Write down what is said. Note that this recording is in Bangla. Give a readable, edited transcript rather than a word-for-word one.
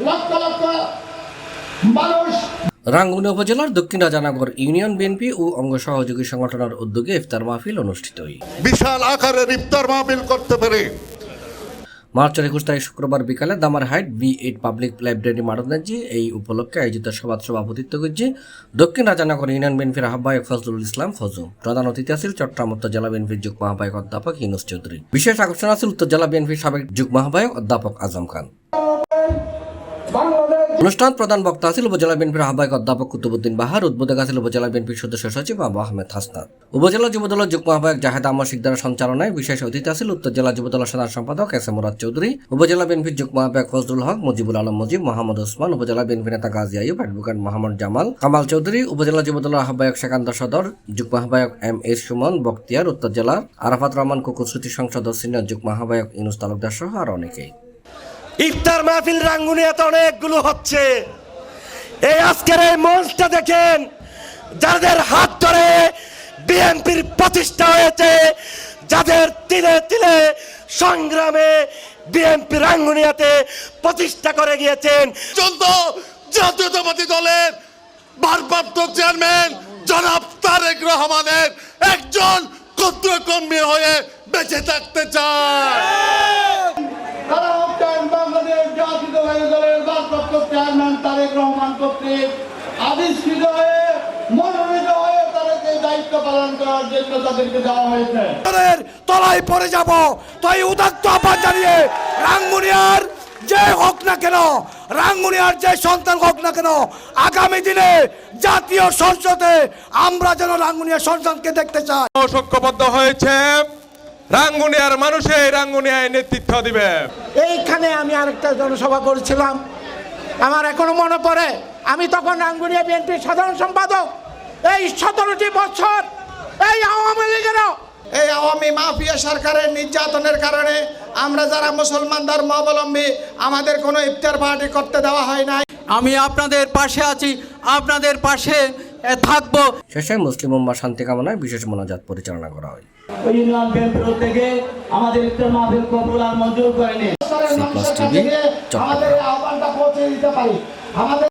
লক্ষ লক্ষ মানুষ। রাঙ্গুনিয়া উপজেলার দক্ষিণ রাজানগর ইউনিয়ন বিএনপি ও অঙ্গ সহযোগী সংগঠনের উদ্যোগে ইফতার মাহফিল অনুষ্ঠিত হয়। বিশাল আকারের ইফতার মাহফিল করতে পেরে মার্চের 21 তারিখ শুক্রবার বিকালে দামারহাট B8 পাবলিক লাইব্রেরি মাঠে এই উপলক্ষে আয়োজিত সভার সভাপতিত্ব করছে দক্ষিণ রাজানগর ইউনিয়ন বিএনপির আহ্বায়ক ফজলুল ইসলাম ফজু। প্রধান অতিথি আছেন চট্টগ্রাম উত্তর জেলা বিএনপির যুগ্ম আহ্বায়ক অধ্যাপক ইউনুস চৌধুরী। বিশেষ আকর্ষণ আছে উত্তর জেলা বিএনপির সাবেক যুগ্ম আহ্বায়ক অধ্যাপক আজম খান। অনুষ্ঠান প্রধান বক্তা আছেন উপজেলা বিএনপির আহ্বায়ক অধ্যাপক কুতুবুদ্দিন বাহার। উদ্বোধক আছেন উপজেলা বিএনপির সদস্য সচিব আবু আহমেদ হাসনাত। উপজেলা যুবদলের যুগ্ম আহ্বায়ক জাহেদ আহমদ শিকদারের সঞ্চালনায় বিশেষ অতিথি আছেন উত্তর জেলা যুবদলের সাধারণ সম্পাদক এস এম মুরাদ চৌধুরী, উপজেলা বিএনপির যুগ্ম আহ্বায়ক ফজলুল হক, মুজিবুল আলম মুজিব, মোহাম্মদ ওসমান, উপজেলা বিএনপি নেতা গাজী আইয়ুব, অ্যাডভোকেট মোহাম্মদ জামাল, কামাল চৌধুরী, উপজেলা যুবদলের আহ্বায়ক সেকান্দর সদর, যুগ্ম আহ্বায়ক এম এস সুমন বখতিয়ার, উত্তর জেলার আরাফাত রহমান কুকুর স্মৃতি সংসদ সিনিয়র যুগ্ম আহ্বায়ক ইউনুস তালুকদার সহ আর অনেকেই। ইফতার মাহফিল রাঙ্গুনিয়াতে অনেকগুলো হচ্ছে। এই আজকের এই মঞ্চটা দেখেন, যাদের হাত ধরে বিএনপির প্রতিষ্ঠা হয়েছে, যাদের তিলে তিলে সংগ্রামে বিএনপি রাঙ্গুনিয়াতে প্রতিষ্ঠা করে গিয়েছেন। জাতীয়তাবাদী দলের ভারপ্রাপ্ত চেয়ারম্যান জনাব তারেক রহমানের একজন ক্ষুদ্র কর্মী হয়ে বেঁচে থাকতে চায়। তারা হচ্ছেন বাংলাদেশ জাতীয়তাবাদী দলের ভারপ্রাপ্ত চেয়ারম্যান তারেক রহমান কর্তৃক আবিষ্কৃত হয়ে মনোনীত হয়ে তাদেরকে দায়িত্ব পালন করার জন্য তাদেরকে দেওয়া হয়েছে। তলায় পড়ে যাব তাই উদাত্ত আহ্বান জানিয়ে রাঙ্গুনিয়ার যে হোক না কেন, রাঙ্গুনিয়ার যে সন্তান হোক না কেন, আগামী দিনে জাতীয় সংসদে আমরা যেন রাঙ্গুনিয়ার সন্তানকে দেখতে চাই। ঐক্যবদ্ধ হয়েছে, রাঙ্গুনিয়ার মানুষে রাঙ্গুনিয়ায় নেতৃত্ব দিবে। এইখানে আমি আরেকটা জনসভা করেছিলাম, আমার এখনো মনে পড়ে, আমি তখন রাঙ্গুনিয়া বিএনপির সাধারণ সম্পাদক। এই 17টি বছর এই আওয়ামী লীগেরও এই আওয়ামী মাফিয়া সরকারের নির্যাতনের কারণে আমরা যারা মুসলমান ধর্মাবলম্বী আমাদের কোনো ইফতার পার্টি করতে দেওয়া হয় নাই। আমি আপনাদের পাশে আছি, আপনাদের পাশে থাকবো। শেষে মুসলিম উম্মার শান্তি কামনায় বিশেষ মোনাজাত পরিচালনা করা হয়। ইউনিয়ন বিএনপির থেকে আমাদের ইফতার মাহফিল কবুল আর মঞ্জুর করেনি। C+TV আমাদের আহ্বানটা পৌঁছে দিতে পারি। আমাদের